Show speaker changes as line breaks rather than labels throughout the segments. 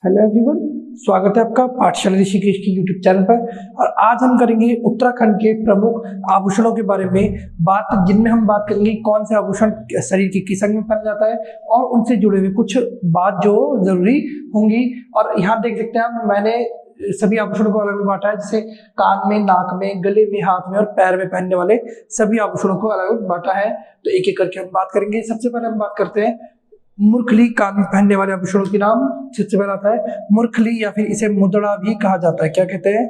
Hello everyone, स्वागत है आपका पाठशाला ऋषिकेश की यूट्यूब चैनल पर। और आज हम करेंगे उत्तराखंड के प्रमुख आभूषणों के बारे में बात, जिनमें हम बात करेंगे कौन से आभूषण शरीर के किस अंग में पहना जाता है और उनसे जुड़े हुए कुछ बात जो जरूरी होंगी। और यहाँ देख सकते हैं मैंने सभी आभूषणों को अलग अलग बांटा है, जैसे कान में, नाक में, गले में, हाथ में और पैर में पहनने वाले सभी आभूषणों को अलग अलग बांटा है। तो एक एक करके हम बात करेंगे। सबसे पहले हम बात करते हैं मुरखली, कान में पहनने वाले आभूषणों के नाम। सबसे पहला आता है मुरखली, या फिर इसे मुदड़ा भी कहा जाता है। क्या कहते हैं?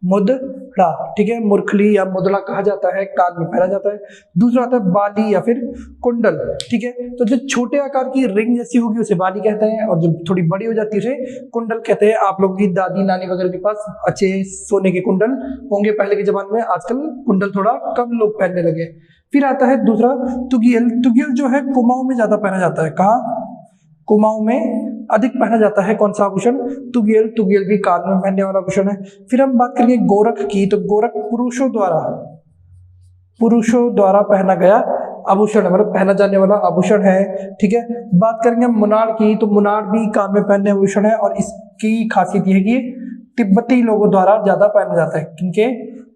मुदड़ा। ठीक है, मुरखली या मुदड़ा कहा जाता है, कान में पहना जाता है। दूसरा आता है बाली या फिर कुंडल। ठीक है, तो जो छोटे आकार की रिंग जैसी होगी उसे बाली कहते हैं, और जो थोड़ी बड़ी हो जाती है उसे कुंडल कहते हैं। आप लोगों की दादी नानी वगैरह के पास अच्छे सोने के कुंडल होंगे पहले के जमाने में। आजकल कुंडल थोड़ा कम लोग पहनने लगे। फिर आता है दूसरा तुगियल। तुगियल जो है कुमाऊं में ज्यादा पहना जाता है। कहाँ? कुमाऊं में अधिक पहना जाता है। कौन सा आभूषण? तुगियल। तुगियल भी कान में पहनने वाला आभूषण है। फिर हम बात करेंगे गोरख की। तो गोरख पुरुषों द्वारा पहना गया आभूषण है, मतलब पहना जाने वाला आभूषण है। ठीक है, बात करेंगे मुनार की। तो मुनार भी कान में पहनने आभूषण है, और इसकी खासियत यह है कि तिब्बती लोगों द्वारा ज्यादा पहना जाता है। किनके?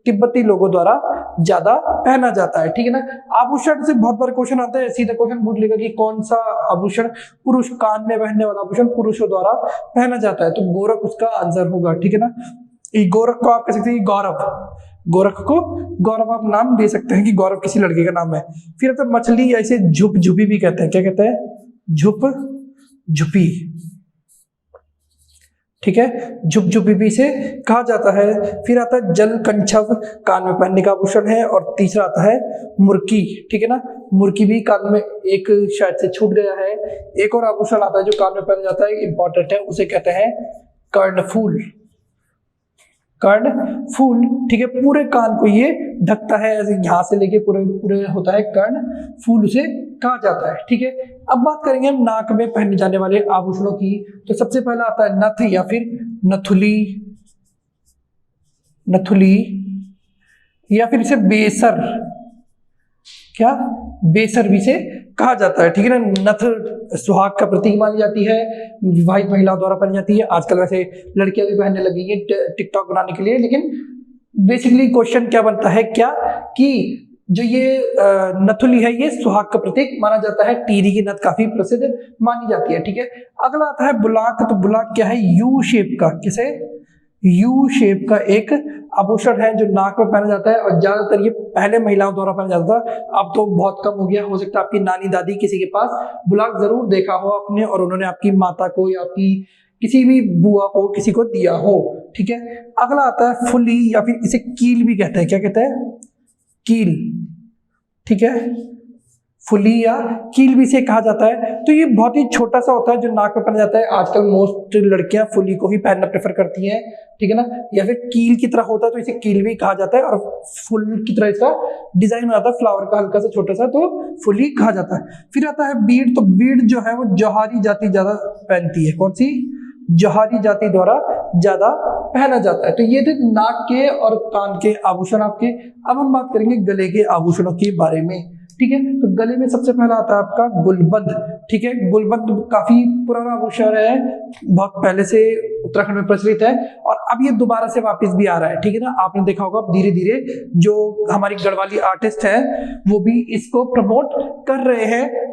तिब्बती लोगों द्वारा ज्यादा पहना जाता है। ठीक है ना। आभूषण से बहुत बार क्वेश्चन आता है, सीधा क्वेश्चन पूछ लेगा कि कौन सा आभूषण पुरुष, कान में पहनने वाला आभूषण पुरुषों द्वारा पहना जाता है, तो गोरख उसका आंसर होगा। ठीक है ना। गोरख को आप कह सकते हैं गौरव। गोरख को गौरव आप नाम दे सकते हैं कि गौरव किसी लड़के का नाम है। फिर आता है मछली, ऐसे झुप झुपी भी कहते हैं। क्या कहते हैं? झुप झुपी। ठीक है, झुप झुपी भी से कहा जाता है। फिर आता है जल कंछव, कान में पहनने का आभूषण है। और तीसरा आता है मुर्की। ठीक है ना, मुर्की भी कान में, एक शायद से छूट गया है। एक और आभूषण आता है जो कान में पहना जाता है, इंपॉर्टेंट है, उसे कहते हैं कर्णफूल। कर्णफूल। ठीक है, पूरे कान को ये ढकता है, ऐसे यहाँ से लेके पूरे पूरे होता है कर्णफूल, उसे कहा जाता है। ठीक है, अब बात करेंगे हम नाक में पहने जाने वाले आभूषणों की। तो सबसे पहला आता है नथ या फिर नथुली। नथुली या फिर इसे बेसर। क्या? बेसर भी से कहा जाता है। ठीक है ना। नथ सुहाग का प्रतीक मानी जाती है, विवाहित महिलाओं द्वारा पहनी जाती है। आजकल वैसे लड़कियां भी पहनने लगी हैं टिकटॉक बनाने के लिए। लेकिन बेसिकली क्वेश्चन क्या बनता है, क्या कि जो ये नथुली है ये सुहाग का प्रतीक माना जाता है। टीरी की नथ काफी प्रसिद्ध मानी जाती है। ठीक है, अगला आता है बुलाक। तो बुलाक क्या है? यू शेप का, किसे? यू शेप का एक आभूषण है जो नाक में पहना जाता है, और ज्यादातर ये पहले महिलाओं द्वारा पहना जाता था। अब तो बहुत कम हो गया। हो सकता है आपकी नानी दादी किसी के पास बुलाक जरूर देखा हो आपने, और उन्होंने आपकी माता को या आपकी किसी भी बुआ को, किसी को दिया हो। ठीक है, अगला आता है फुली, या फिर इसे कील भी कहते हैं। क्या कहते हैं? कील। ठीक है, फुली या कील भी से कहा जाता है। तो ये बहुत ही छोटा सा होता है जो नाक में पहना जाता है। आजकल मोस्ट लड़कियां फुली को ही पहनना प्रेफर करती हैं। ठीक है ना। या फिर कील की तरह होता है तो इसे कील भी कहा जाता है, और फुल की तरह इसका डिजाइन बनाता है, फ्लावर का हल्का सा छोटा सा, तो फुली कहा जाता है। फिर आता है बीड। तो बीड जो है वो जौहरी जाति ज्यादा पहनती है। कौन सी? जौहरी जाति द्वारा ज्यादा पहना जाता है। तो ये थे नाक के और कान के आभूषण आपके। अब हम बात करेंगे गले के आभूषणों के बारे में। ठीक है, तो गले में सबसे पहला आता है आपका गुलबंद। ठीक है, गुलबंद काफी पुराना आभूषण है, बहुत पहले से उत्तराखंड में प्रचलित है, और अब ये दोबारा से वापस भी आ रहा है। ठीक है ना। आपने देखा होगा धीरे धीरे जो हमारी गढ़वाली आर्टिस्ट है वो भी इसको प्रमोट कर रहे हैं,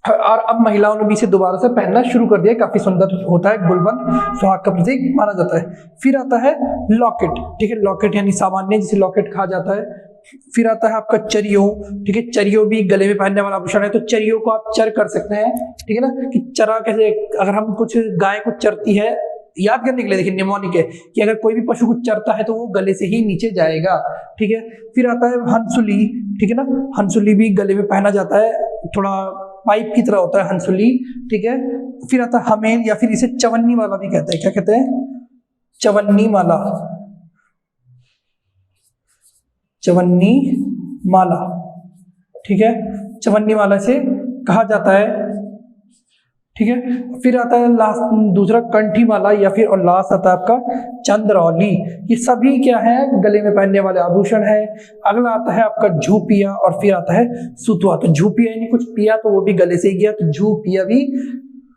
और अब महिलाओं ने भी इसे दोबारा से पहनना शुरू कर दिया। काफी सुंदर होता है गुलबंद, सुहाग का प्रतीक माना जाता है। फिर आता है लॉकेट। ठीक है, लॉकेट यानी सामान्य, जिसे लॉकेट कहा जाता है। फिर आता है आपका चरियो। ठीक है, चरियो भी गले में पहनने वाला आभूषण है। तो चरियो को आप चर कर सकते हैं। ठीक है ना, कि चरा कैसे, अगर हम कुछ गाय को चरती है, याद करने के लिए देखिए निमोनिक है कि अगर कोई भी पशु को चरता है तो वो गले से ही नीचे जाएगा। ठीक है, फिर आता है हंसुली। ठीक है ना, हंसुली भी गले में पहना जाता है, थोड़ा पाइप की तरह होता है हंसुली। ठीक है, फिर आता है हमेल, या फिर इसे चवन्नी माला भी कहते हैं। क्या कहते हैं? चवन्नी माला। चवन्नी माला। ठीक है, चवन्नी माला से कहा जाता है। ठीक है, फिर आता है लास्ट दूसरा कंठी माला, या फिर और लास्ट आता है आपका चंद्रौली। ये सभी क्या है? गले में पहनने वाले आभूषण है। अगला आता है आपका झूपिया, और फिर आता है सुतवा। तो झूपिया यानी कुछ पिया तो वो भी गले से ही गया, तो झूपिया भी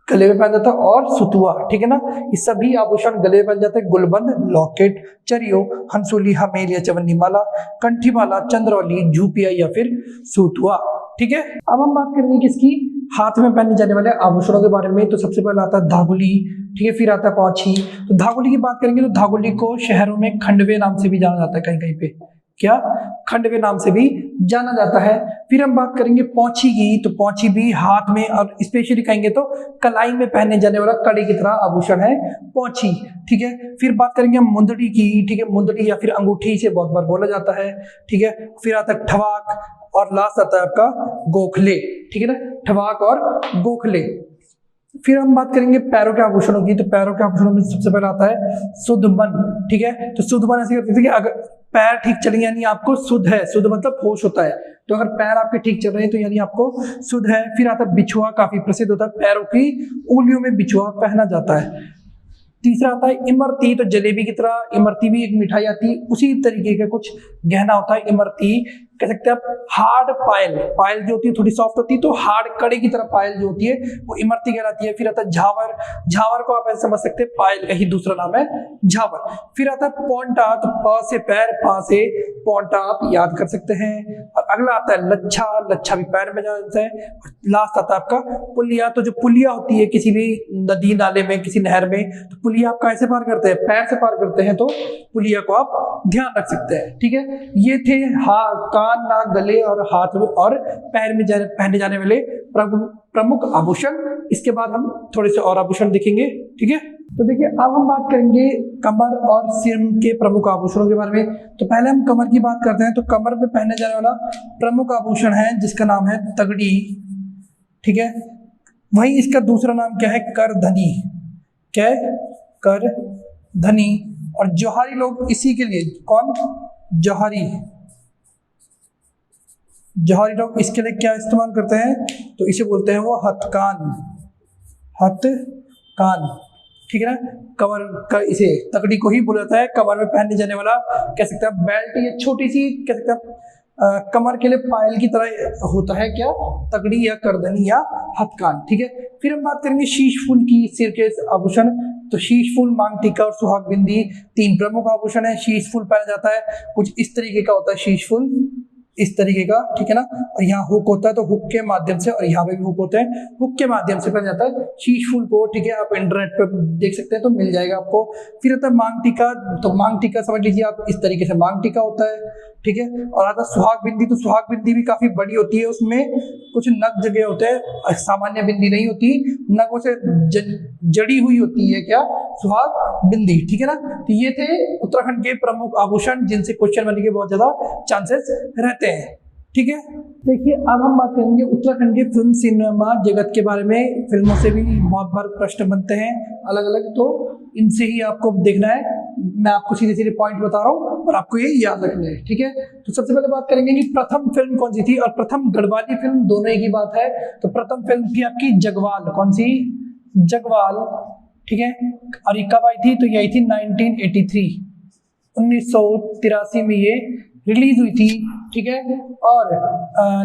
गले में पहना जाता है, और सुतुआ, ठीक है ना, ये सभी आभूषण गले में पहन जाते हैं। गुलबंद, लॉकेट, चरियो, हंसुली, हमेल या चवन्नी माला, कंठी माला, चंद्रौली, झूपिया या फिर सुतुआ, ठीक है। अब हम बात करेंगे किसकी, हाथ में पहने जाने वाले आभूषणों के बारे में। तो सबसे पहले आता है धागुली, ठीक है, फिर आता है पौछी। तो धागुली की बात करेंगे तो धागुली को शहरों में खंडवे नाम से भी जाना जाता है, कहीं कहीं पे क्या, खंडवे नाम से भी जाना जाता है। फिर हम बात करेंगे पौछी की, तो पौछी भी हाथ में, और स्पेशली कहेंगे तो कलाई में पहने जाने वाला कड़ी की तरह आभूषण है पौछी, ठीक है। फिर बात करेंगे हम मुंदड़ी की, ठीक है, मुंदड़ी या फिर अंगूठी से बहुत बार बोला जाता है, ठीक है। फिर आता है ठवाक, और लास्ट आता है आपका गोखले, ठीक है ना, ठवाक और गोखले। फिर हम बात करेंगे पैरों के आभूषणों की, तो पैरों के आभूषणों में सबसे पहले आता है सुदमन, ठीक है। तो सुदमन ऐसे करते थे कि अगर पैर ठीक चलेंगे यानी आपको सुध है, सुध मतलब होश होता है, तो अगर पैर आपके ठीक चल रहे हैं तो यानी आपको सुध है। फिर आता है बिछुआ, काफी प्रसिद्ध होता है, पैरों की उंगलियों में बिछुआ पहना जाता है। तीसरा आता है इमरती, तो जलेबी की तरह इमरती भी एक मिठाई आती है, उसी तरीके का कुछ गहना होता है इमरती, कह सकते हैं आप। हार्ड पायल, पायल जो होती है थोड़ी सॉफ्ट होती है, तो हार्ड कड़े की तरह पायल जो होती है वो इमरती कहलाती है। फिर आता है झावर, झावर को आप ऐसे समझ सकते हैं पायल का ही दूसरा नाम है झावर। फिर आता है पौंटा, तो प से पैर, पा से पौंटा आप याद कर सकते हैं। और अगला आता है लच्छा, लच्छा भी पैर में जाता है। लास्ट आता है आपका पुलिया, तो जो पुलिया होती है किसी भी नदी नाले में, किसी नहर में, तो पुलिया आप कैसे पार करते हैं, पैर से पार करते हैं, तो पुलिया को आप ध्यान रख सकते हैं, ठीक है। ये थे कान, नाक, गले और हाथ और पैर में पहने जाने वाले प्रमुख आभूषण। इसके बाद हम थोड़े से और आभूषण देखेंगे, ठीक है। तो देखिए अब हम बात करेंगे कमर और सिर के प्रमुख आभूषणों के बारे में। तो पहले हम कमर की बात करते हैं। तो कमर में पहने जाने वाला प्रमुख आभूषण है जिसका नाम है तगड़ी, ठीक है। वहीं इसका दूसरा नाम क्या है, करधनी, क्या है, करधनी। और जोहारी लोग इसी के लिए, कौन, जोहारी, जोहारी लोग इसके लिए क्या इस्तेमाल करते हैं, तो इसे बोलते हैं वो हथकान, हथकान, ठीक है ना। कमर का, इसे तगड़ी को ही बोला जाता है, कमर में पहने जाने वाला कह सकते हैं बेल्ट, ये छोटी सी कह सकते हैं कमर के लिए पायल की तरह होता है, क्या, तगड़ी या करधनी या हथकान, ठीक है। फिर हम बात करेंगे शीश फूल की, सिर के आभूषण। तो शीश फूल, मांग टीका और सुहाग बिंदी तीन प्रमुख आभूषण है। शीश फूल पहना जाता है, कुछ इस तरीके का होता है शीश फूल, इस तरीके का, ठीक है ना। और यहाँ हुक होता है, तो हुक के माध्यम से, और यहाँ पे भी हुक होते हैं, हुक के माध्यम से पहना जाता है शीश फूल को, ठीक है। आप इंटरनेट पे देख सकते हैं तो मिल जाएगा आपको। फिर आता है मांग टीका, तो मांग टीका समझ लीजिए आप, इस तरीके से मांग टीका होता है, ठीक है। और आता है सुहाग बिंदी, तो सुहाग बिंदी भी काफी बड़ी होती है, उसमें कुछ नग जगह होते हैं, सामान्य बिंदी नहीं होती, नगों से जड़ी हुई होती है, क्या, सुहाग बिंदी, ठीक है ना। तो ये थे उत्तराखंड के प्रमुख आभूषण जिनसे क्वेश्चन बनने के बहुत ज्यादा चांसेस रहते हैं, ठीक है। देखिए अब हम बात करेंगे उत्तराखंड के फिल्म सिनेमा जगत के बारे में। फिल्मों से भी बहुत बार प्रश्न बनते हैं अलग अलग, तो इनसे ही आपको देखना है। मैं आपको सीधे सीधे पॉइंट बता रहा हूँ और आपको ये याद रखना है, ठीक है। तो सबसे पहले बात करेंगे कि प्रथम फिल्म कौन सी थी, और प्रथम गढ़वाली फिल्म, दोनों एक ही बात है। तो प्रथम फिल्म थी आपकी जगवाल, कौन सी, जगवाल, ठीक है। और ये कब आई थी, तो ये आई थी 1983, 1983 में ये रिलीज हुई थी, ठीक है। और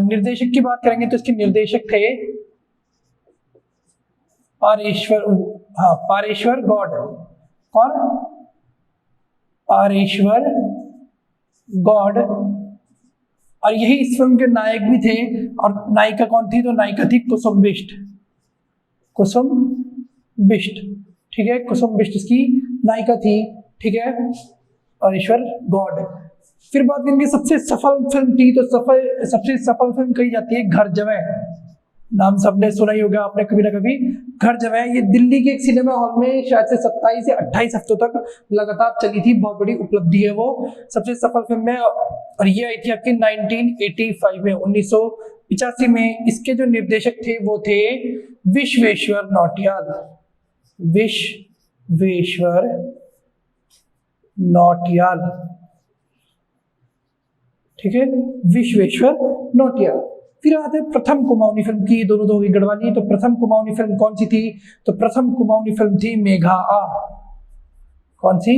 निर्देशक की बात करेंगे तो इसके निर्देशक थे पारेश्वर, हाँ, पारेश्वर गौड़, कौन, पारेश्वर गौड़। और यही इस फिल्म के नायक भी थे। और नायिका कौन थी, तो नायिका थी कुसुम बिष्ट, कुसुम बिष्ट, ठीक है। कुसुम बिष्ट इसकी नायिका थी, ठीक है, पारेश्वर गौड़। फिर बात करेंगे सबसे सफल फिल्म थी, तो सबसे सफल फिल्म कही जाती है घर जवै, नाम सबने सुना ही होगा आपने कभी ना कभी, घर जवै। ये दिल्ली के एक सिनेमा हॉल में शायद से 27 से 28 हफ्तों तक लगातार चली थी, बहुत बड़ी उपलब्धि है वो, सबसे सफल फिल्म है। और ये आई थी आपकी 1985 में, 1985 में। इसके जो निर्देशक थे वो थे विश्वेश्वर नौटियाल, विश्वेश्वर नौटियाल, ठीक है, विश्वेश्वर नौटियाल। फिर आते हैं प्रथम कुमाऊनी फिल्म की, दोनों दो गढ़वाली। तो प्रथम कुमाऊनी फिल्म कौन सी थी, तो प्रथम कुमाऊनी फिल्म थी मेघा आ, कौन सी,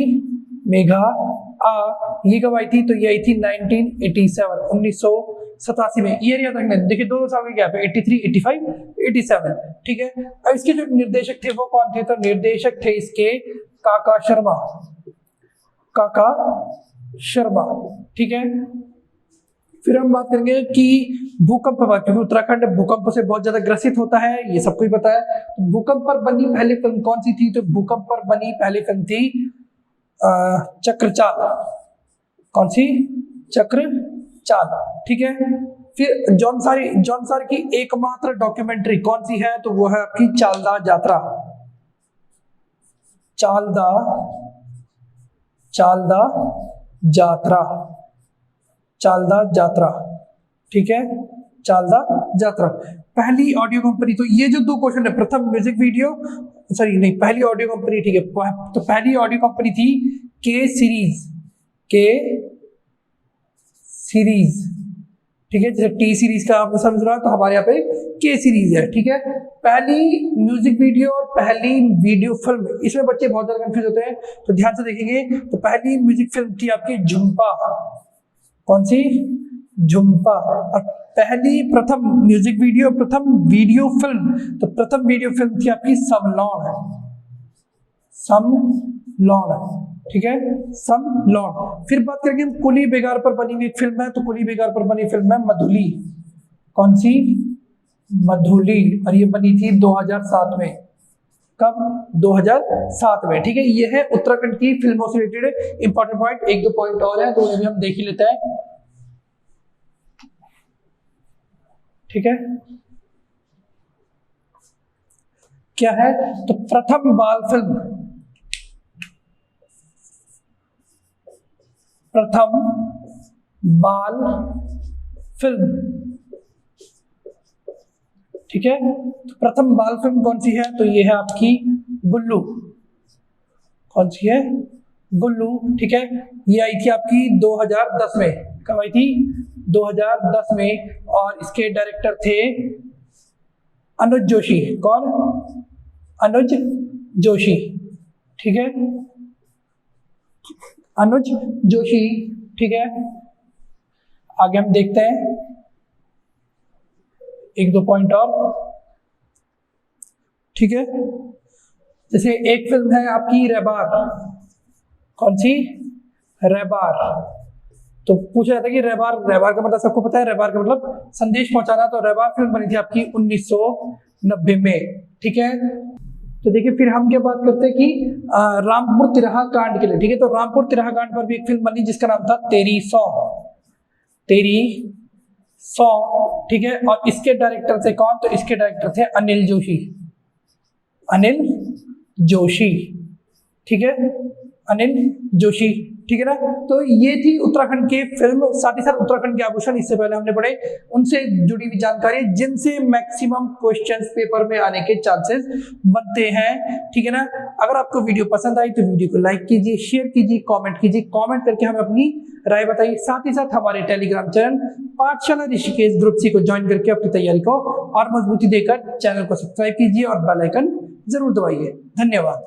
मेघा ये कब आई थी? तो ये आई थी 1987, 1987 में। ईयर याद रखना, देखिए 2 साल का गैप है, 83, 85, 87, ठीक है। अब इसके जो निर्देशक थे वो कौन थे? तो निर्देशक थे इसके काका शर्मा, काका शर्मा, ठीक है। फिर हम बात करेंगे कि भूकंप पर, क्योंकि उत्तराखंड भूकंप से बहुत ज्यादा ग्रसित होता है, ये सबको ही पता है। भूकंप पर बनी पहली फिल्म कौन सी थी? तो भूकंप पर बनी पहली फिल्म थी चक्रचाल। कौन सी? चक्रचाल, ठीक है। फिर जौनसारी की एकमात्र डॉक्यूमेंट्री कौन सी है? तो वो है आपकी चालदा यात्रा, चालदा यात्रा, चालदा यात्रा, ठीक है, चालदा यात्रा। पहली ऑडियो कंपनी, तो ये जो 2 क्वेश्चन है, प्रथम म्यूजिक वीडियो, सॉरी नहीं, पहली ऑडियो कंपनी, ठीक है। तो पहली ऑडियो कंपनी थी के सीरीज, ठीक है। जैसे टी सीरीज का आपको समझ रहा है, तो हमारे यहाँ पे के सीरीज है, ठीक है। पहली म्यूजिक वीडियो और पहली वीडियो फिल्म, इसमें बच्चे बहुत ज्यादा कंफ्यूज होते हैं, तो ध्यान से देखेंगे। तो पहली म्यूजिक फिल्म थी आपकी झुम्पा। कौन सी? झुम्पा। और पहली प्रथम म्यूजिक वीडियो, प्रथम वीडियो फिल्म, तो प्रथम वीडियो फिल्म थी आपकी समलौन, ठीक है, समलौन। फिर बात करेंगे हम कुली बेगार पर बनी हुई फिल्म है, तो कुली बेगार पर बनी फिल्म है मधुली। कौन सी? मधुली। और ये बनी थी 2007 में। कब? 2007 में, ठीक है। ये है उत्तराखंड की फिल्मों से रिलेटेड इंपॉर्टेंट पॉइंट। 1-2 पॉइंट और है, तो ये भी हम देख ही लेते हैं, ठीक है। क्या है? तो प्रथम बाल फिल्म, प्रथम बाल फिल्म, ठीक है। तो प्रथम बाल फिल्म कौन सी है? तो ये है आपकी गुल्लू। कौन सी है? गुल्लू, ठीक है। ये आई थी आपकी 2010 में। कब आई थी? 2010 में। और इसके डायरेक्टर थे अनुज जोशी। कौन? अनुज जोशी, ठीक है, अनुज जोशी, ठीक है। आगे हम देखते हैं 1-2 पॉइंट और, ठीक है। जैसे एक फिल्म है आपकी रेबार। कौन सी? रेबार। तो पूछा जाता है कि रेबार का मतलब सबको पता है, रेबार का मतलब संदेश पहुंचाना। तो रेबार फिल्म बनी थी आपकी 1990 में, ठीक है। तो देखिए फिर हम क्या बात करते हैं कि रामपुर तिराहा कांड के लिए, ठीक है। तो रामपुर तिराहा कांड पर भी एक फिल्म बनी जिसका नाम था तेरी सौ, ठीक है। और इसके डायरेक्टर थे कौन? तो इसके डायरेक्टर थे अनिल जोशी, ठीक है, अनिल जोशी, ठीक है ना। तो ये थी उत्तराखंड के फिल्म, साथ ही साथ उत्तराखंड के आभूषण, इससे पहले हमने पढ़े, उनसे जुड़ी हुई जानकारी जिनसे मैक्सिमम क्वेश्चंस पेपर में आने के चांसेस बनते हैं, ठीक है ना। अगर आपको वीडियो पसंद आई तो वीडियो को लाइक कीजिए, शेयर कीजिए, कमेंट कीजिए, कमेंट करके हमें अपनी राय बताइए। साथ ही साथ हमारे टेलीग्राम चैनल पाठशाला ऋषिकेश ग्रुप सी को ज्वाइन करके अपनी तैयारी को और मजबूती देकर चैनल को सब्सक्राइब कीजिए और बेल आइकन जरूर दबाइए। धन्यवाद।